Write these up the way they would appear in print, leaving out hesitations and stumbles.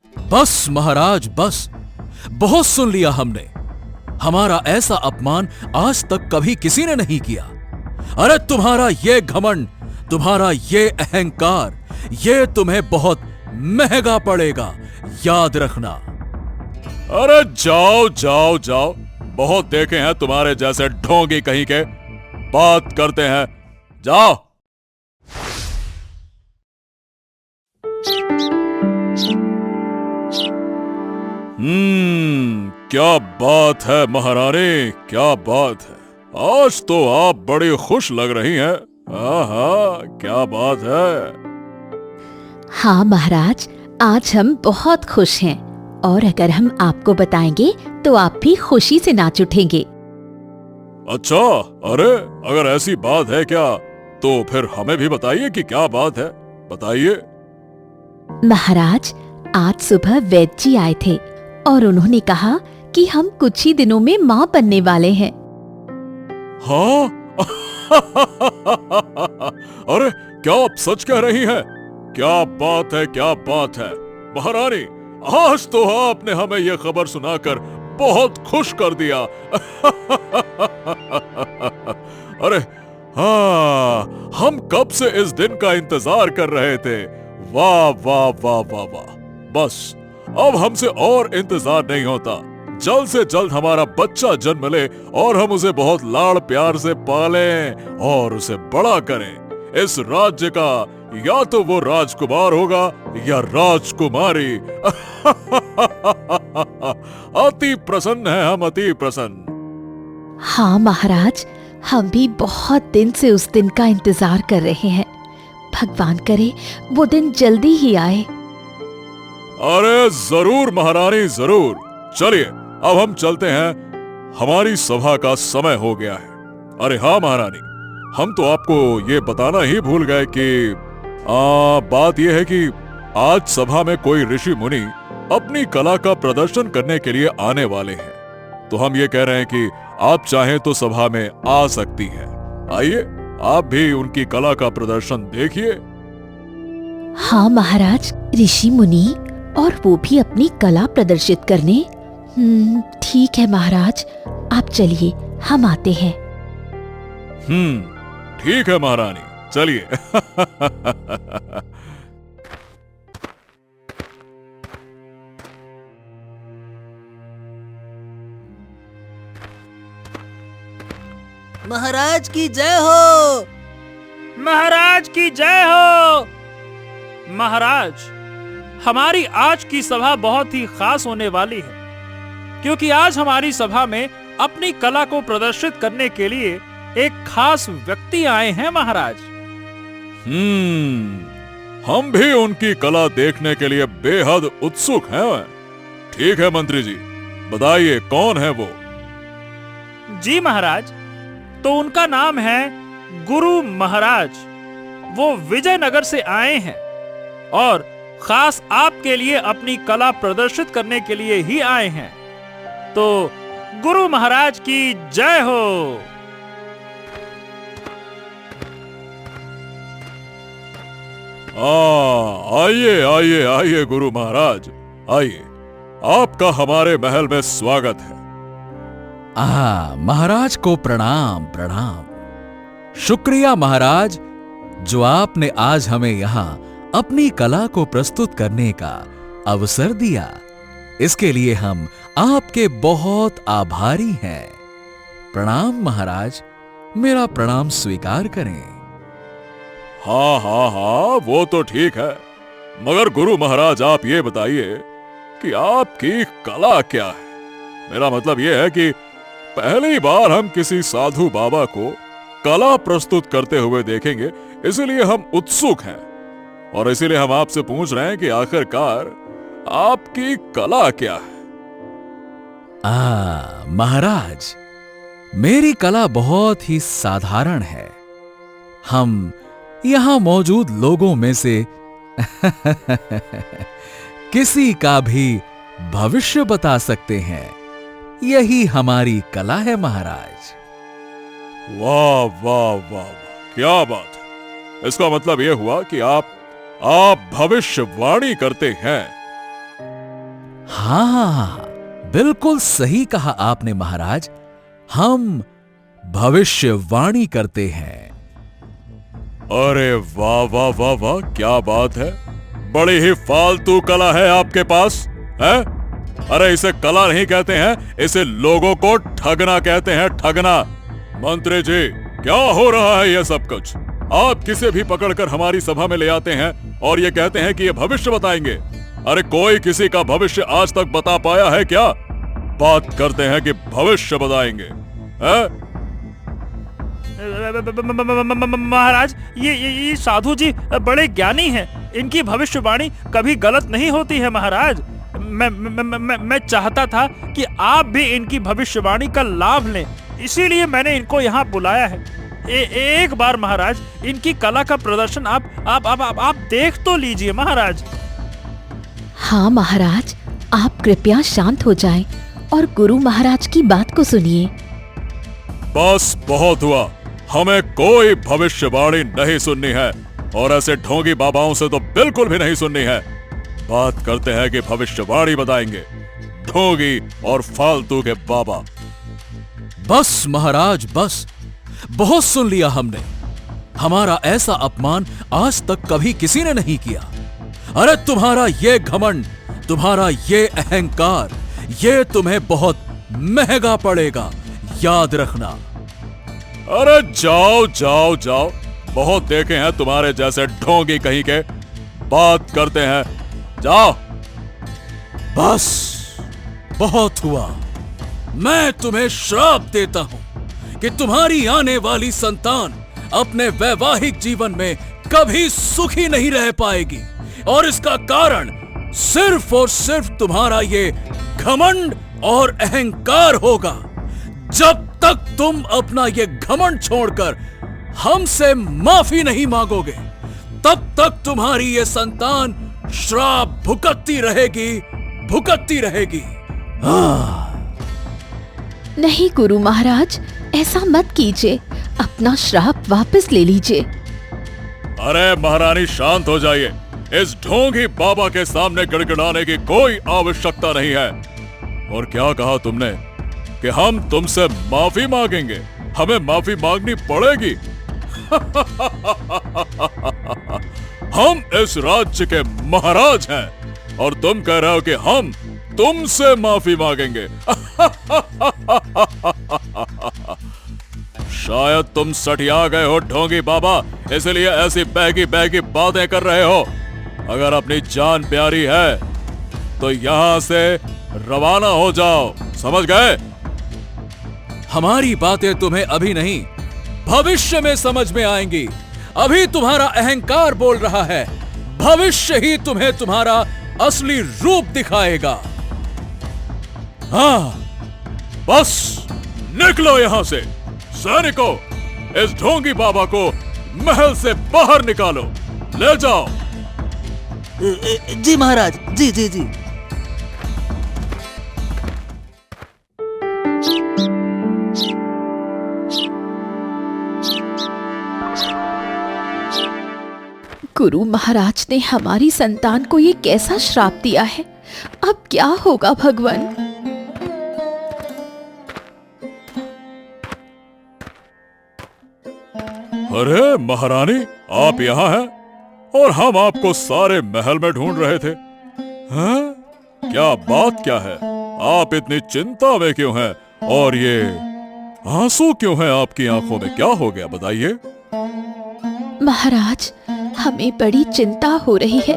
बस महाराज बस, बहुत सुन लिया हमने। हमारा ऐसा अपमान आज तक कभी किसी ने नहीं किया। अरे तुम्हारा ये घमंड, तुम्हारा ये अहंकार, ये तुम्हें बहुत महंगा पड़ेगा, याद रखना। अरे जाओ जाओ जाओ, बहुत देखे हैं तुम्हारे जैसे ढोंगी कहीं के। बात करते हैं, जाओ। क्या बात है महारानी, क्या बात है। आज तो आप बड़ी खुश लग रही हैं। आहा, क्या बात है। हाँ महाराज, आज हम बहुत खुश हैं और अगर हम आपको बताएंगे तो आप भी खुशी से नाच उठेंगे। अच्छा, अरे अगर ऐसी बात है क्या, तो फिर हमें भी बताइए कि क्या बात है, बताइए। महाराज, आज सुबह वैद्य जी आए थे और उन्होंने कहा कि हम कुछ ही दिनों में माँ बनने वाले हैं। हाँ? अरे क्या आप सच कह रही हैं? क्या बात है, क्या बात है महारानी। आज तो आपने हमें यह खबर सुनाकर बहुत खुश कर दिया। अरे हाँ, हम कब से इस दिन का इंतजार कर रहे थे। वाह वाह वाह वाह वाह। बस अब हमसे और इंतजार नहीं होता। जल्द से जल्द हमारा बच्चा जन्म ले और हम उसे बहुत लाड़ प्यार से पालें और उसे बड़ा करें। इस राज्य का या तो वो राजकुमार होगा या राजकुमारी। अति प्रसन्न है हम, अति प्रसन्न। हाँ महाराज, हम भी बहुत दिन से उस दिन का इंतजार कर रहे हैं। भगवान करे वो दिन जल्दी ही आए। अरे जरूर महारानी, जरूर। चलिए अब हम चलते हैं, हमारी सभा का समय हो गया है। अरे हाँ महारानी, हम तो आपको ये बताना ही भूल गए कि बात यह है कि आज सभा में कोई ऋषि मुनि अपनी कला का प्रदर्शन करने के लिए आने वाले हैं। तो हम ये कह रहे हैं कि आप चाहें तो सभा में आ सकती हैं। आइए, आप भी उनकी कला का प्रदर्शन देखिए। हाँ महाराज, ऋषि मुनि और वो भी अपनी कला प्रदर्शित करने। ठीक है महाराज, आप चलिए, हम आते हैं। ठीक है महारानी, चलिए। महाराज की जय हो, महाराज की जय हो। महाराज, हमारी आज की सभा बहुत ही खास होने वाली है, क्योंकि आज हमारी सभा में अपनी कला को प्रदर्शित करने के लिए एक खास व्यक्ति आए हैं महाराज। हम भी उनकी कला देखने के लिए बेहद उत्सुक हैं। ठीक है मंत्री जी, बताइए कौन है वो। जी महाराज, तो उनका नाम है गुरु महाराज। वो विजयनगर से आए हैं और खास आपके लिए अपनी कला प्रदर्शित करने के लिए ही आए हैं। तो गुरु महाराज की जय हो। आइए आइए आइए गुरु महाराज, आइए, आपका हमारे महल में स्वागत है। महाराज को प्रणाम प्रणाम। शुक्रिया महाराज, जो आपने आज हमें यहाँ अपनी कला को प्रस्तुत करने का अवसर दिया। इसके लिए हम आपके बहुत आभारी हैं। प्रणाम महाराज, मेरा प्रणाम स्वीकार करें। हाँ हाँ हाँ, वो तो ठीक है, मगर गुरु महाराज आप ये बताइए कि आपकी कला क्या है। मेरा मतलब ये है कि पहली बार हम किसी साधु बाबा को कला प्रस्तुत करते हुए देखेंगे, इसलिए हम उत्सुक हैं और इसीलिए हम आपसे पूछ रहे हैं कि आखिरकार आपकी कला क्या है। महाराज, मेरी कला बहुत ही साधारण है। हम यहां मौजूद लोगों में से किसी का भी भविष्य बता सकते हैं। यही हमारी कला है महाराज। वाह वाह वाह वाह, क्या बात है। इसका मतलब यह हुआ कि आप भविष्यवाणी करते हैं। हाँ, बिल्कुल सही कहा आपने महाराज। हम भविष्यवाणी करते हैं। अरे वाह वाह वाह वाह, क्या बात है। बड़ी ही फालतू कला है आपके पास, है? अरे इसे कला नहीं कहते हैं, इसे लोगों को ठगना कहते हैं, ठगना। मंत्री जी, क्या हो रहा है ये सब कुछ? आप किसे भी पकड़कर हमारी सभा में ले आते हैं और ये कहते हैं कि ये भविष्य बताएंगे। अरे कोई किसी का भविष्य आज तक बता पाया है क्या? बात करते हैं कि भविष्य बताएंगे, है? महाराज, ये साधु जी बड़े ज्ञानी हैं। इनकी भविष्यवाणी कभी गलत नहीं होती है महाराज। मैं चाहता था कि आप भी इनकी भविष्यवाणी का लाभ लें, इसीलिए मैंने इनको यहाँ बुलाया है। एक बार महाराज इनकी कला का प्रदर्शन आप देख तो लीजिए महाराज। हाँ महाराज, आप कृपया शांत हो जाएं और गुरु महाराज की बात को सुनिए। बस बहुत हुआ, हमें कोई भविष्यवाणी नहीं सुननी है और ऐसे ढोंगी बाबाओं से तो बिल्कुल भी नहीं सुननी है। बात करते हैं कि भविष्यवाणी बताएंगे, ढोंगी और फालतू के बाबा। बस महाराज बस, बहुत सुन लिया हमने। हमारा ऐसा अपमान आज तक कभी किसी ने नहीं किया। अरे तुम्हारा ये घमंड, तुम्हारा ये अहंकार, ये तुम्हें बहुत महंगा पड़ेगा, याद रखना। अरे जाओ जाओ जाओ, बहुत देखे हैं तुम्हारे जैसे ढोंगी कहीं के। बात करते हैं, जाओ। बस बहुत हुआ। मैं तुम्हें श्राप देता हूं कि तुम्हारी आने वाली संतान अपने वैवाहिक जीवन में कभी सुखी नहीं रह पाएगी, और इसका कारण सिर्फ और सिर्फ तुम्हारा ये घमंड और अहंकार होगा। जब तक तुम अपना ये घमंड छोड़कर हमसे माफी नहीं मांगोगे, तब तक तुम्हारी ये संतान श्राप भुगतती रहेगी। नहीं गुरु महाराज, ऐसा मत कीजिए, अपना श्राप वापस ले लीजिए। अरे महारानी शांत हो जाइए, इस ढोंगी बाबा के सामने गिड़गिड़ाने की कोई आवश्यकता नहीं है। और क्या कहा तुमने कि हम तुमसे माफी मांगेंगे? हमें माफी मांगनी पड़ेगी। हम इस राज्य के महाराज हैं और तुम कह रहे हो कि हम तुमसे माफी मांगेंगे। शायद तुम सटिया गए हो ढोंगी बाबा, इसलिए ऐसी बहकी बहकी बातें कर रहे हो। अगर अपनी जान प्यारी है तो यहां से रवाना हो जाओ, समझ गए? हमारी बातें तुम्हें अभी नहीं, भविष्य में समझ में आएंगी। अभी तुम्हारा अहंकार बोल रहा है, भविष्य ही तुम्हें तुम्हारा असली रूप दिखाएगा। हाँ, बस निकलो यहां से। सैनिकों, इस ढोंगी बाबा को महल से बाहर निकालो, ले जाओ। जी महाराज, जी जी जी। गुरु महाराज ने हमारी संतान को ये कैसा श्राप दिया है, अब क्या होगा भगवान। अरे महारानी, आप यहाँ हैं और हम आपको सारे महल में ढूंढ रहे थे। हैं? क्या बात क्या है? आप इतनी चिंता में क्यों हैं? और ये आंसू क्यों हैं आपकी आंखों में? क्या हो गया, बताइए। महाराज, हमें बड़ी चिंता हो रही है।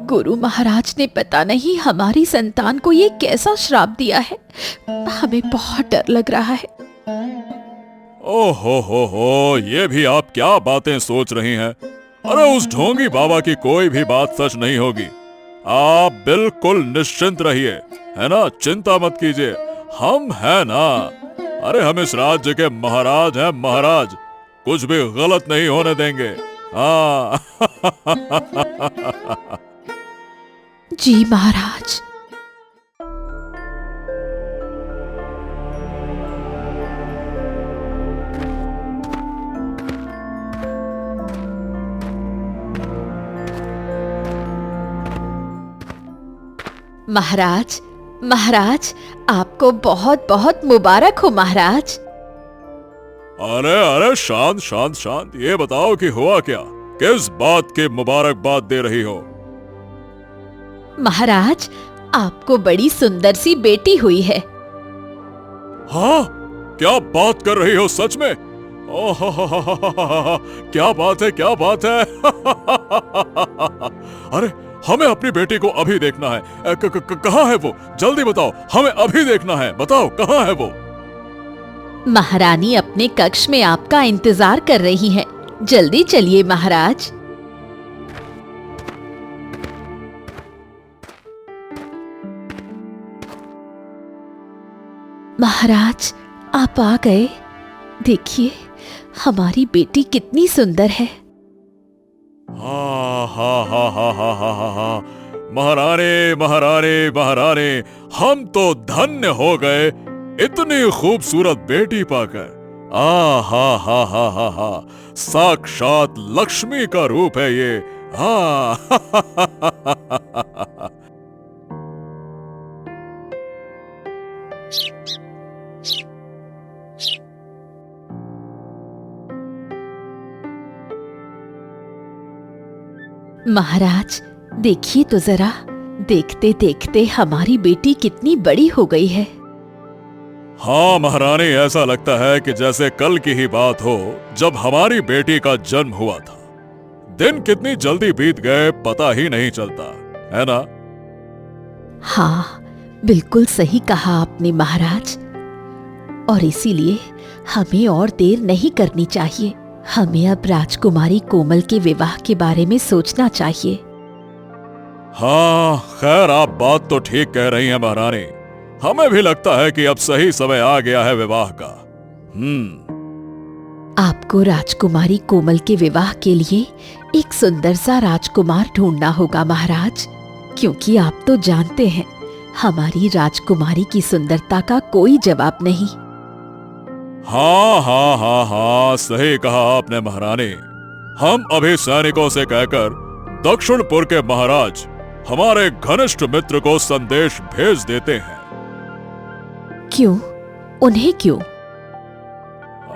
गुरु महाराज ने पता नहीं हमारी संतान को ये कैसा श्राप दिया है। हमें बहुत डर लग रहा है। ओहो हो, ये भी आप क्या बातें सोच रही हैं? अरे उस ढोंगी बाबा की कोई भी बात सच नहीं होगी। आप बिल्कुल निश्चिंत रहिए, है ना? चिंता मत कीजिए, हम हैं ना। अरे हम इस राज्य के महाराज हैं, महाराज। कुछ भी गलत नहीं होने देंगे। हाँ। जी महाराज। महाराज, महाराज, आपको बहुत बहुत मुबारक हो महाराज। अरे अरे शांत शांत शांत, ये बताओ कि हुआ क्या? किस बात की मुबारकबाद दे रही हो? महाराज, आपको बड़ी सुंदर सी बेटी हुई है। हाँ, क्या बात कर रही हो सच में? ओह, क्या बात है, क्या बात है। अरे हमें अपनी बेटी को अभी देखना है। कहाँ है वो? जल्दी बताओ, हमें अभी देखना है। बताओ कहाँ है वो? महारानी अपने कक्ष में आपका इंतजार कर रही हैं। जल्दी चलिए महाराज। महाराज, आप आ गए। देखिए, हमारी बेटी कितनी सुंदर है। हाँ हाँ हाँ हाँ हाँ हाँ हाँ हाँ, महारानी महारानी महारानी, हम तो धन्य हो गए इतनी खूबसूरत बेटी पाकर। आ हा हा हा हा हा, साक्षात लक्ष्मी का रूप है ये। हाँ। महाराज, देखिए तो जरा, देखते देखते हमारी बेटी कितनी बड़ी हो गई है। हाँ महारानी, ऐसा लगता है कि जैसे कल की ही बात हो जब हमारी बेटी का जन्म हुआ था। दिन कितनी जल्दी बीत गए पता ही नहीं चलता, है ना? हाँ, बिल्कुल सही कहा आपने महाराज। और इसीलिए हमें और देर नहीं करनी चाहिए। हमें अब राजकुमारी कोमल के विवाह के बारे में सोचना चाहिए। हाँ, खैर आप बात तो ठीक कह रही हैं महारानी। हमें भी लगता है कि अब सही समय आ गया है विवाह का। आपको राजकुमारी कोमल के विवाह के लिए एक सुंदर सा राजकुमार ढूंढना होगा महाराज, क्योंकि आप तो जानते हैं हमारी राजकुमारी की सुंदरता का कोई जवाब नहीं। हाँ हाँ हाँ हाँ, सही कहा आपने महारानी। हम अभी सैनिकों से कहकर दक्षिणपुर के महाराज हमारे घनिष्ठ मित्र को संदेश भेज देते हैं। क्यों? उन्हें क्यों?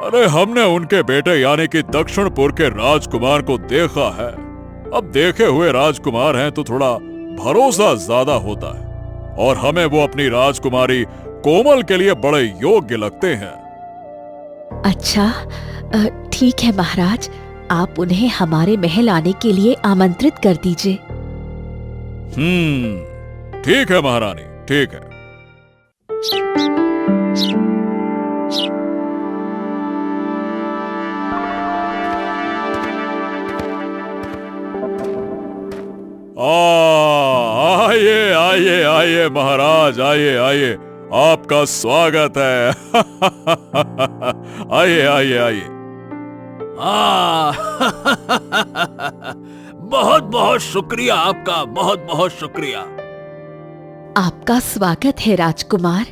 अरे हमने उनके बेटे यानी कि दक्षिणपुर के राजकुमार को देखा है। अब देखे हुए राजकुमार हैं तो थोड़ा भरोसा ज्यादा होता है, और हमें वो अपनी राजकुमारी कोमल के लिए बड़े योग्य लगते हैं। अच्छा, ठीक है महाराज, आप उन्हें हमारे महल आने के लिए आमंत्रित कर दीजिए। ठीक है महारानी, ठीक है। आइए आइए आइए महाराज, आइए आइए, आपका स्वागत है। आइए आइए आइए। बहुत बहुत शुक्रिया आपका, बहुत बहुत शुक्रिया। आपका स्वागत है राजकुमार,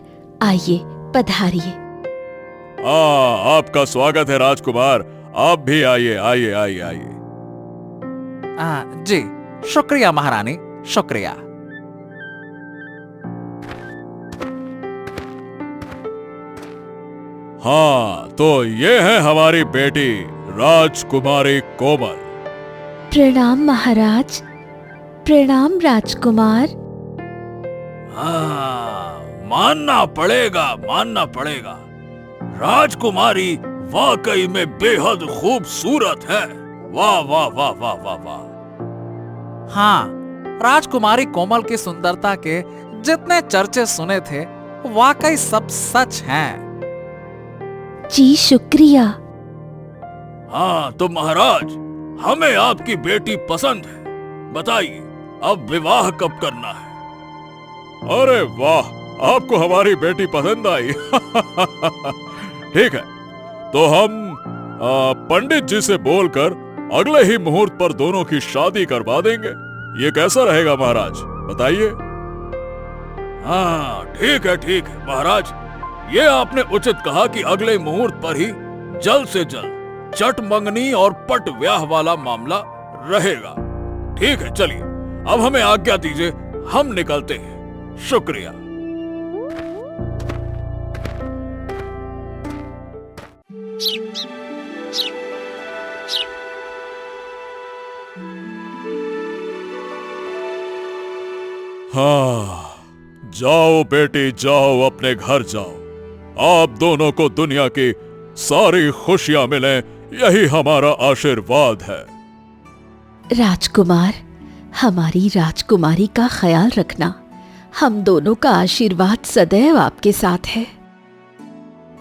आइए पधारिए। आपका स्वागत है राजकुमार, आप भी आइए आइए आइए आइए। जी, शुक्रिया महारानी, शुक्रिया। हाँ, तो ये है हमारी बेटी राजकुमारी कोमल। प्रणाम महाराज, प्रणाम राजकुमार। मानना पड़ेगा, मानना पड़ेगा, राजकुमारी वाकई में बेहद खूबसूरत है। वाह वाह वाह वाह वाह वाह। हाँ, राजकुमारी कोमल की सुंदरता के जितने चर्चे सुने थे वाकई सब सच हैं। जी शुक्रिया। हाँ तो महाराज, हमें आपकी बेटी पसंद है। बताइए अब विवाह कब करना है? अरे वाह, आपको हमारी बेटी पसंद आई। ठीक है, तो हम पंडित जी से बोलकर अगले ही मुहूर्त पर दोनों की शादी करवा देंगे। ये कैसा रहेगा महाराज, बताइए? हाँ ठीक है महाराज, ये आपने उचित कहा कि अगले मुहूर्त पर ही जल्द से जल्द चट मंगनी और पट ब्याह वाला मामला रहेगा। ठीक है, चलिए अब हमें आज्ञा दीजिए, हम निकलते हैं। शुक्रिया। हाँ, जाओ बेटी जाओ, अपने घर जाओ। आप दोनों को दुनिया की सारी खुशियां मिले, यही हमारा आशीर्वाद है। राजकुमार, हमारी राजकुमारी का ख्याल रखना। हम दोनों का आशीर्वाद सदैव आपके साथ है।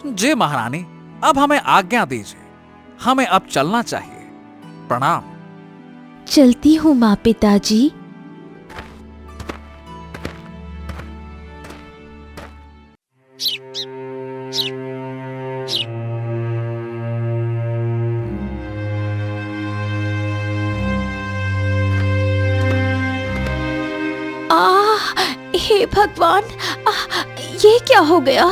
जी महारानी, अब हमें आज्ञा दीजिए, हमें अब चलना चाहिए। प्रणाम। चलती हूँ माँ पिताजी। हे भगवान, ये क्या हो गया?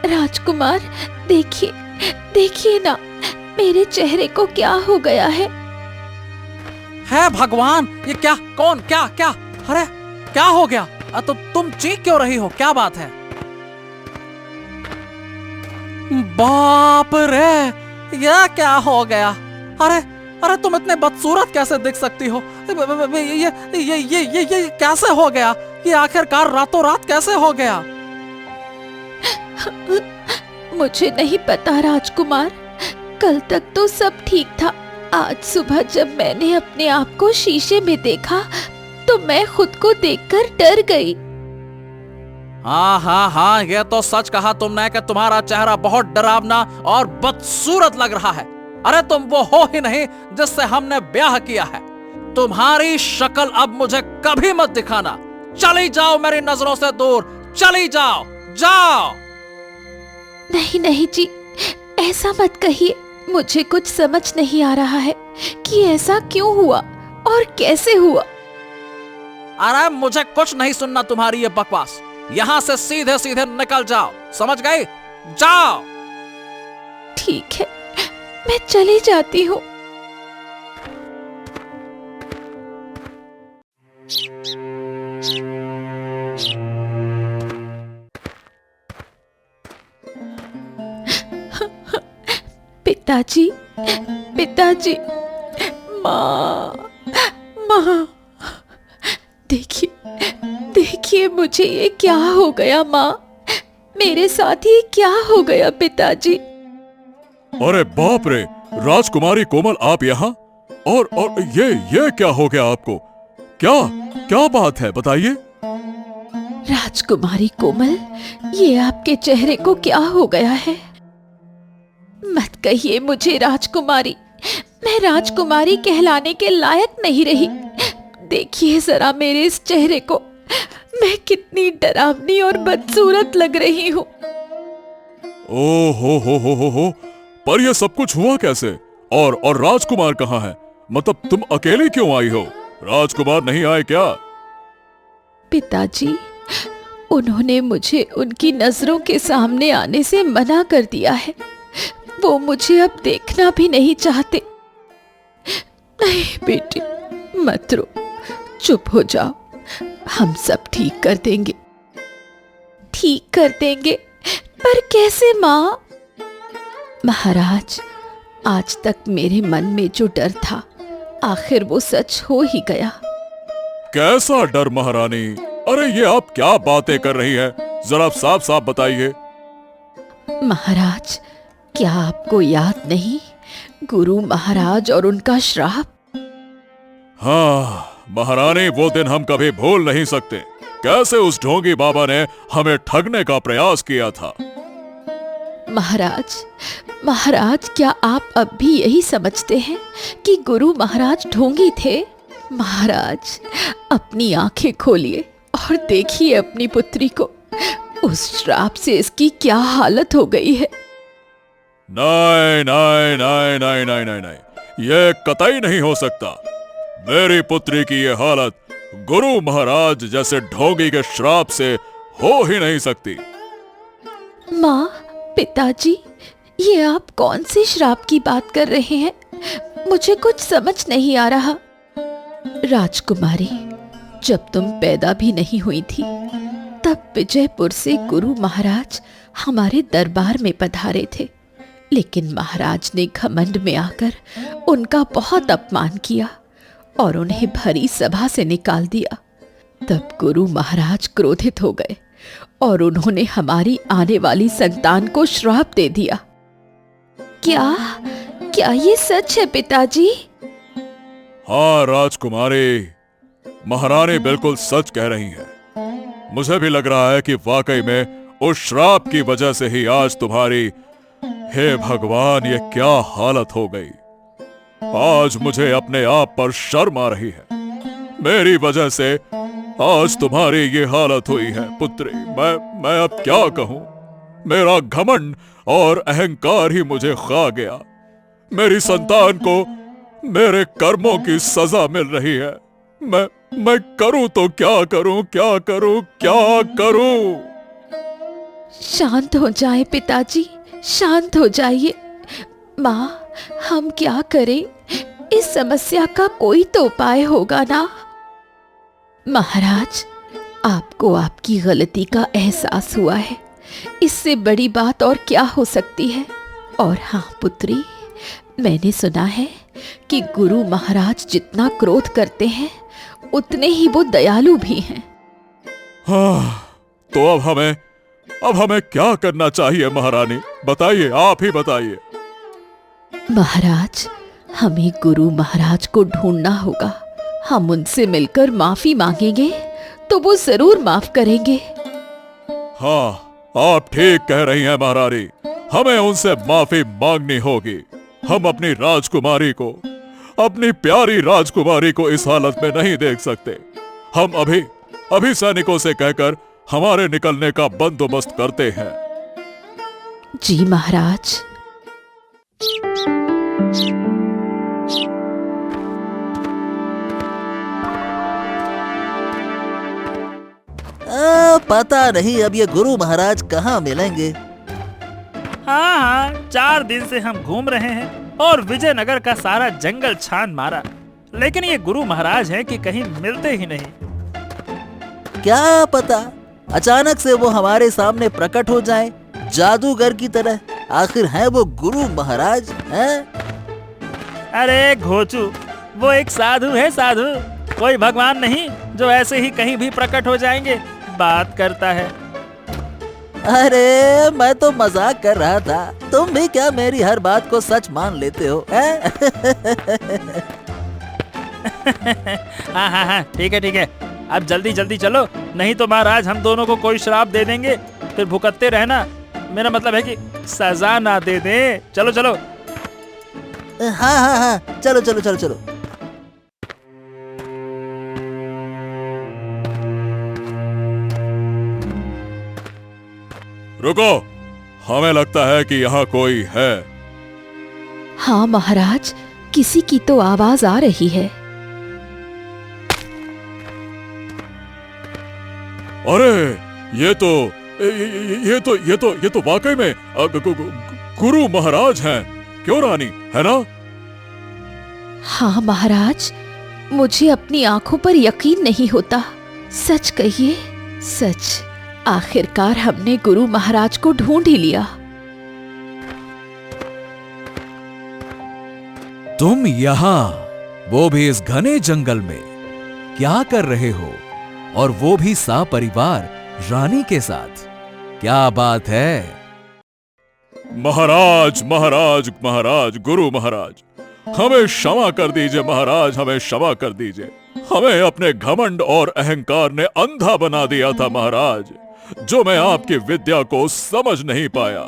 राजकुमार, देखिए देखिए ना, मेरे चेहरे को क्या हो गया है? भगवान, ये क्या, कौन, क्या क्या? अरे क्या हो गया? तो तुम चीख क्यों रही हो? क्या बात है? बाप रे, यह क्या हो गया? अरे अरे, तुम इतने बदसूरत कैसे दिख सकती हो? ये कैसे हो गया? ये आखिरकार रातों रात कैसे हो गया? मुझे नहीं पता राजकुमार, कल तक तो सब ठीक था। आज सुबह जब मैंने अपने आप को शीशे में देखा तो मैं खुद को देखकर डर गई। हाँ, ये तो सच कहा तुमने कि तुम्हारा चेहरा बहुत डरावना और बदसूरत लग रहा है। अरे तुम वो हो ही नहीं जिससे हमने ब्याह किया है। तुम्हारी शक्ल अब मुझे कभी मत दिखाना। चली जाओ मेरी नजरों से दूर, चली जाओ, जाओ। नहीं नहीं जी, ऐसा मत कहिए। मुझे कुछ समझ नहीं आ रहा है कि ऐसा क्यों हुआ और कैसे हुआ। अरे मुझे कुछ नहीं सुनना तुम्हारी ये बकवास। यहां से सीधे सीधे निकल जाओ, समझ गई? जाओ। ठीक है, मैं चली जाती हूँ। पिताजी, पिताजी, माँ, माँ, देखिए देखिए, मुझे ये क्या हो गया माँ? मेरे साथ ये क्या हो गया पिताजी? अरे बाप रे, राजकुमारी कोमल आप यहाँ? और ये क्या हो गया आपको? क्या क्या बात है, बताइए। राजकुमारी कोमल, ये आपके चेहरे को क्या हो गया है? मत कहिए मुझे राजकुमारी, मैं राजकुमारी कहलाने के लायक नहीं रही। देखिए जरा मेरे इस चेहरे को, मैं कितनी डरावनी और बदसूरत लग रही हूँ। ओ हो, पर ये सब कुछ हुआ कैसे? और राजकुमार कहाँ है? मतलब तुम अकेली क्यों आई हो? राजकुमार नहीं आए क्या? पिताजी, उन्होंने मुझे उनकी नजरों के सामने आने से मना कर दिया है। वो मुझे अब देखना भी नहीं चाहते। नहीं बेटी, मत रो, चुप हो जाओ। हम सब ठीक कर देंगे। ठीक कर देंगे? पर कैसे माँ? महाराज, आज तक मेरे मन में जो डर था, आखिर वो सच हो ही गया। कैसा डर महारानी? अरे ये आप क्या बातें कर रही है? जरा साफ साफ बताइए। महाराज, क्या आपको याद नहीं, गुरु महाराज और उनका श्राप? हाँ महारानी, वो दिन हम कभी भूल नहीं सकते। कैसे उस ढोंगी बाबा ने हमें ठगने का प्रयास किया था। महाराज, महाराज, क्या आप अब भी यही समझते हैं कि गुरु महाराज ढोंगी थे? महाराज, अपनी आंखें खोलिए और देखिए अपनी पुत्री को। उस श्राप से इसकी क्या हालत हो गई है। नहीं नहीं नहीं नहीं नहीं नहीं नहीं, ये कतई नहीं हो सकता। मेरी पुत्री की ये हालत गुरु महाराज जैसे ढोंगी के श्राप से हो ही नहीं सकती। माँ, पिताजी, ये आप कौन से श्राप की बात कर रहे हैं? मुझे कुछ समझ नहीं आ रहा। राजकुमारी, जब तुम पैदा भी नहीं हुई थी तब विजयपुर से गुरु महाराज हमारे दरबार में पधारे थे, लेकिन महाराज ने घमंड में आकर उनका बहुत अपमान किया और उन्हें भरी सभा से निकाल दिया। तब गुरु महाराज क्रोधित हो गए और उन्होंने हमारी आने वाली संतान को श्राप दे दिया। क्या क्या ये सच है पिताजी? हाँ राजकुमारी, महारानी बिल्कुल सच कह रही हैं। मुझे भी लग रहा है कि वाकई में उस श्राप की वजह से ही आज तुम्हारी, हे भगवान, ये क्या हालत हो गई। आज मुझे अपने आप पर शर्म आ रही है। मेरी वजह से आज तुम्हारी ये हालत हुई है पुत्री। मैं अब क्या कहूं। मेरा घमंड और अहंकार ही मुझे खा गया। मेरी संतान को मेरे कर्मों की सजा मिल रही है। मैं करूं तो क्या करूं, क्या करूं, क्या करूं? शांत हो जाए पिताजी, शांत हो जाइए। माँ, हम क्या करें? इस समस्या का कोई तो उपाय होगा ना? महाराज, आपको आपकी गलती का एहसास हुआ है, इससे बड़ी बात और क्या हो सकती है। और हाँ पुत्री, मैंने सुना है कि गुरु महाराज जितना क्रोध करते हैं उतने ही वो दयालु भी हैं। हाँ, तो अब हमें क्या करना चाहिए महारानी? बताइए, आप ही बताइए। महाराज, हमें गुरु महाराज को ढूंढना होगा। हम उनसे मिलकर माफी मांगेंगे तो वो जरूर माफ करेंगे। हाँ, आप ठीक कह रही हैं महारानी। हमें उनसे माफी मांगनी होगी। हम अपनी राजकुमारी को, अपनी प्यारी राजकुमारी को इस हालत में नहीं देख सकते। हम अभी सैनिकों से कहकर हमारे निकलने का बंदोबस्त करते हैं। जी महाराज। पता नहीं अब ये गुरु महाराज कहाँ मिलेंगे। हाँ, 4 दिन से हम घूम रहे हैं और विजयनगर का सारा जंगल छान मारा, लेकिन ये गुरु महाराज हैं कि कहीं मिलते ही नहीं। क्या पता अचानक से वो हमारे सामने प्रकट हो जाए, जादूगर की तरह। आखिर है वो गुरु महाराज हैं? अरे घोचू, वो एक साधु है, साधु। कोई भगवान नहीं जो ऐसे ही कहीं भी प्रकट हो जाएंगे। बात करता है। अरे मैं तो मजाक कर रहा था, तुम भी क्या मेरी हर बात को सच मान लेते हो? हाँ, ठीक है। अब जल्दी जलो, नहीं तो महाराज हम दोनों को कोई श्राप दे देंगे, फिर भुगतते रहना। मेरा मतलब है कि सजा ना दे दे। चलो। हाँ, चलो। रुको, हमें लगता है कि यहाँ कोई है। हाँ महाराज, किसी की तो आवाज आ रही है। अरे ये तो वाकई में गुरु महाराज हैं। क्यों रानी, है ना? हाँ महाराज, मुझे अपनी आंखों पर यकीन नहीं होता। सच कहिए, सच। आखिरकार हमने गुरु महाराज को ढूंढ ही लिया। तुम यहाँ, वो भी इस घने जंगल में, क्या कर रहे हो? और वो भी सपरिवार रानी के साथ? क्या बात है? महाराज, गुरु महाराज, हमें क्षमा कर दीजिए महाराज, हमें क्षमा कर दीजिए। हमें अपने घमंड और अहंकार ने अंधा बना दिया था महाराज, जो मैं आपकी विद्या को समझ नहीं पाया।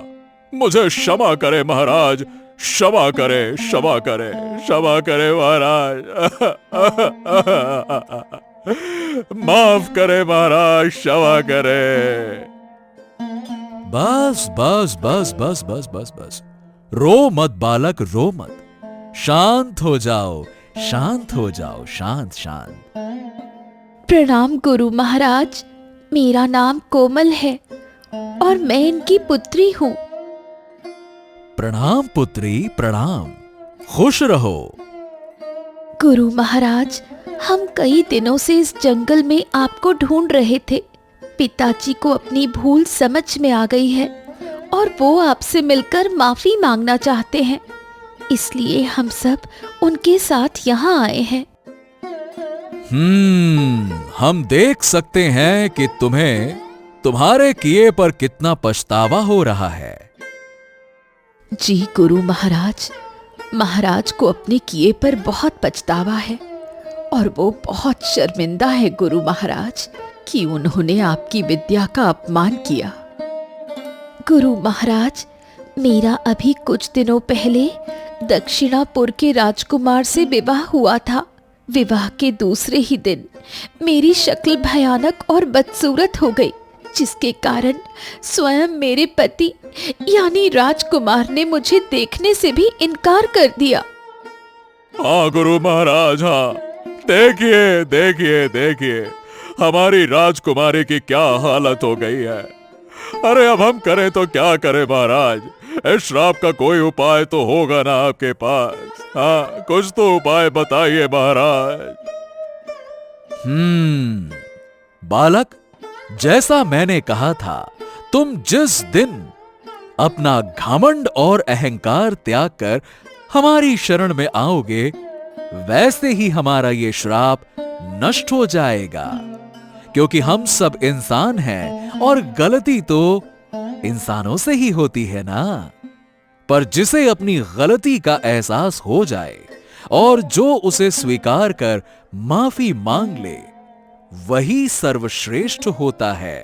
मुझे क्षमा करे महाराज, क्षमा करे महाराज। माफ करे महाराज, क्षमा करे। बस। रो मत बालक, रो मत। शांत हो जाओ। शांत। प्रणाम गुरु महाराज, मेरा नाम कोमल है और मैं इनकी पुत्री हूँ। प्रणाम पुत्री, प्रणाम। खुश रहो। गुरु महाराज, हम कई दिनों से इस जंगल में आपको ढूंढ रहे थे। पिताजी को अपनी भूल समझ में आ गई है और वो आपसे मिलकर माफी मांगना चाहते हैं। इसलिए हम सब उनके साथ यहाँ आए हैं। हम देख सकते हैं कि तुम्हें तुम्हारे किए पर कितना पछतावा हो रहा है। जी गुरु महाराज, महाराज को अपने किए पर बहुत पछतावा है और वो बहुत शर्मिंदा है गुरु महाराज कि उन्होंने आपकी विद्या का अपमान किया। गुरु महाराज, मेरा अभी कुछ दिनों पहले दक्षिणापुर के राजकुमार से विवाह हुआ था। विवाह के दूसरे ही दिन मेरी शक्ल भयानक और बदसूरत हो गई, जिसके कारण स्वयं मेरे पति यानी राजकुमार ने मुझे देखने से भी इनकार कर दिया। हाँ गुरु महाराज, हाँ, देखिए देखिए देखिए हमारी राजकुमारी की क्या हालत हो गई है। अरे अब हम करें तो क्या करें महाराज, इस श्राप का कोई उपाय तो होगा ना आपके पास? हाँ, कुछ तो उपाय बताइए महाराज। बालक, जैसा मैंने कहा था, तुम जिस दिन अपना घमंड और अहंकार त्याग कर हमारी शरण में आओगे, वैसे ही हमारा ये श्राप नष्ट हो जाएगा। क्योंकि हम सब इंसान हैं और गलती तो इंसानों से ही होती है ना। पर जिसे अपनी गलती का एहसास हो जाए और जो उसे स्वीकार कर माफी मांग ले, वही सर्वश्रेष्ठ होता है।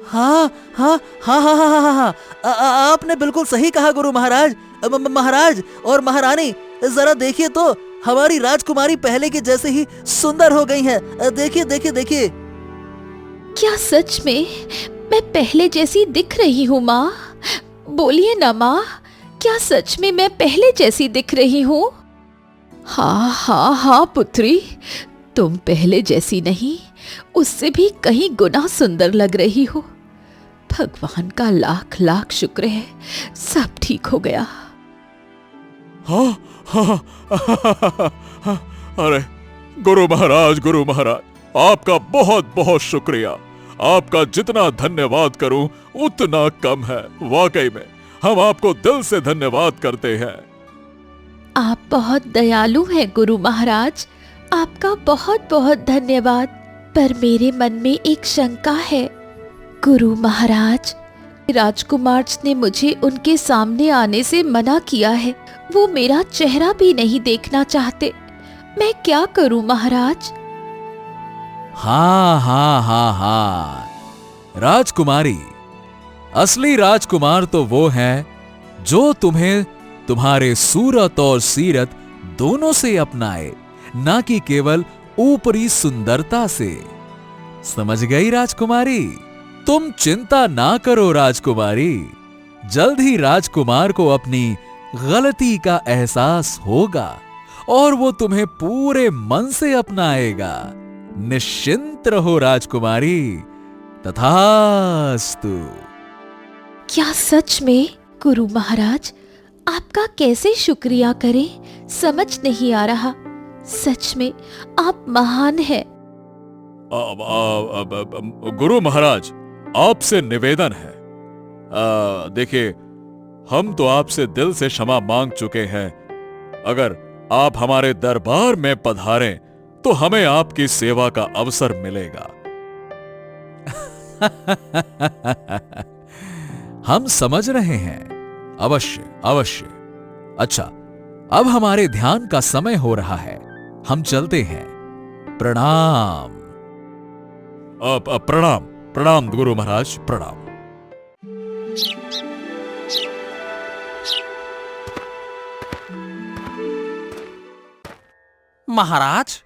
हाँ हाँ हाँ हाँ हाँ हाँ हाँ, आपने बिल्कुल सही कहा गुरु महाराज। महाराज और महारानी, जरा देखिए तो, हमारी राजकुमारी पहले के जैसे ही सुंदर हो गई है। देखिए देखिए देखिए। क्या सच में मैं पहले जैसी दिख रही हूँ माँ? बोलिए ना माँ, क्या सच में मैं पहले जैसी दिख रही हूँ? हाँ हाँ हाँ पुत्री, तुम पहले जैसी नहीं, उससे भी कहीं गुना सुंदर लग रही हो। भगवान का लाख लाख शुक्र है, सब ठीक हो गया। हाँ हाँ हाँ, अरे गुरु महाराज, आपका बहुत बहुत शुक्रिया। आपका जितना धन्यवाद करूं उतना कम है। वाकई में हम आपको दिल से धन्यवाद करते हैं। आप बहुत दयालु हैं गुरु महाराज, आपका बहुत बहुत धन्यवाद। पर मेरे मन में एक शंका है गुरु महाराज। राजकुमार ने मुझे उनके सामने आने से मना किया है। वो मेरा चेहरा भी नहीं देखना चाहते। मैं क्या करूं महाराज? हाँ हाँ हाँ हाँ, राजकुमारी, असली राजकुमार तो वो है जो तुम्हें तुम्हारे सूरत और सीरत दोनों से अपनाए, ना कि केवल ऊपरी सुंदरता से। समझ गई राजकुमारी? तुम चिंता ना करो राजकुमारी, जल्द ही राजकुमार को अपनी गलती का एहसास होगा और वो तुम्हें पूरे मन से अपनाएगा। निश्चिंत रहो राजकुमारी। तथास्तु। क्या सच में? गुरु महाराज, आपका कैसे शुक्रिया करें, समझ नहीं आ रहा। सच में आप महान हैं। गुरु महाराज, आपसे निवेदन है। देखिए, हम तो आपसे दिल से क्षमा मांग चुके हैं। अगर आप हमारे दरबार में पधारें तो हमें आपकी सेवा का अवसर मिलेगा। हम समझ रहे हैं, अवश्य अवश्य। अच्छा, अब हमारे ध्यान का समय हो रहा है, हम चलते हैं। प्रणाम। प्रणाम प्रणाम गुरु महाराज, प्रणाम। महाराज।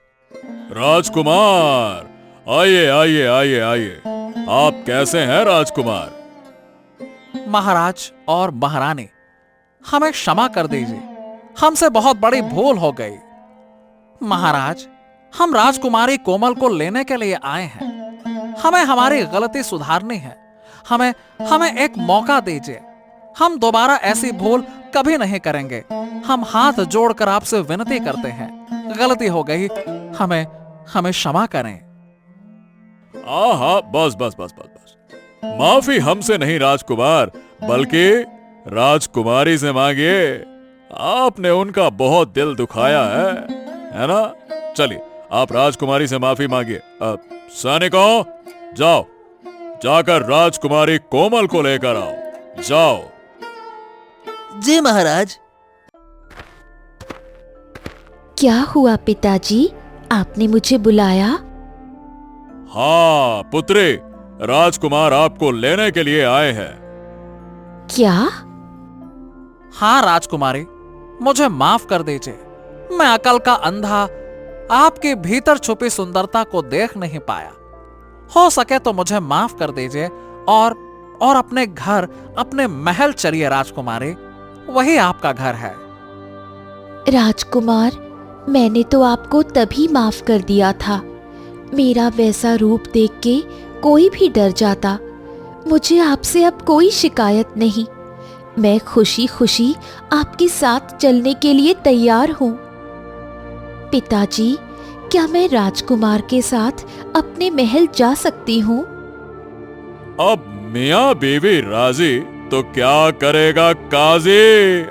राजकुमार, आइए आइए आइए आइए। आप कैसे हैं राजकुमार? महाराज और महारानी, हमें क्षमा कर दीजिए, हमसे बहुत बड़ी भूल हो गई। महाराज, हम राजकुमारी कोमल को लेने के लिए आए हैं। हमें हमारी गलती सुधारनी है। हमें एक मौका दीजिए। हम दोबारा ऐसी भूल कभी नहीं करेंगे। हम हाथ जोड़कर आपसे विनती करते हैं, गलती हो गई, हमें हमें क्षमा करें। हाँ, बस बस बस बस बस, माफी हमसे नहीं राजकुमार, बल्कि राजकुमारी से मांगिए। आपने उनका बहुत दिल दुखाया है ना? चलिए, आप राजकुमारी से माफी मांगिए। अब सैनिकों, जाओ, जाकर राजकुमारी कोमल को लेकर आओ, जाओ। जी महाराज। क्या हुआ पिताजी, आपने मुझे बुलाया? हाँ पुत्री, राजकुमार आपको लेने के लिए आए हैं। क्या? हाँ राजकुमारी, मुझे माफ कर दीजिए। मैं अकल का अंधा आपके भीतर छुपी सुंदरता को देख नहीं पाया। हो सके तो मुझे माफ कर दीजिए और अपने घर, अपने महल चलिए राजकुमारी, वही आपका घर है। राजकुमार, मैंने तो आपको तभी माफ कर दिया था। मेरा वैसा रूप देख के कोई भी डर जाता। मुझे आपसे अब कोई शिकायत नहीं। मैं खुशी खुशी आपके साथ चलने के लिए तैयार हूँ। पिताजी, क्या मैं राजकुमार के साथ अपने महल जा सकती हूँ? अब मियाँ बीवी राजी तो क्या करेगा काजी?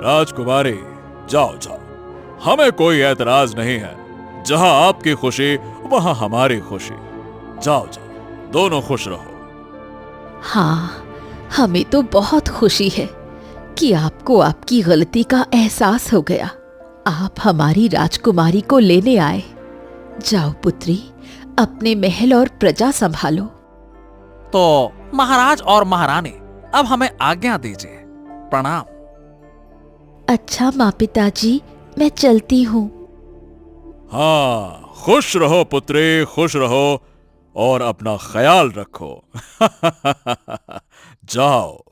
राजकुमारी, जाओ जाओ, हमें कोई ऐतराज नहीं है। जहां आपकी खुशी वहां हमारी खुशी। जाओ जाओ, दोनों खुश रहो। हाँ, हमें तो बहुत खुशी है कि आपको आपकी गलती का एहसास हो गया। आप हमारी राजकुमारी को लेने आए। जाओ पुत्री, अपने महल और प्रजा संभालो। तो महाराज और महारानी, अब हमें आज्ञा दीजिए। प्रणाम। अच्छा माँ पिताजी, मैं चलती हूँ। हाँ, खुश रहो पुत्री, खुश रहो और अपना ख्याल रखो। जाओ।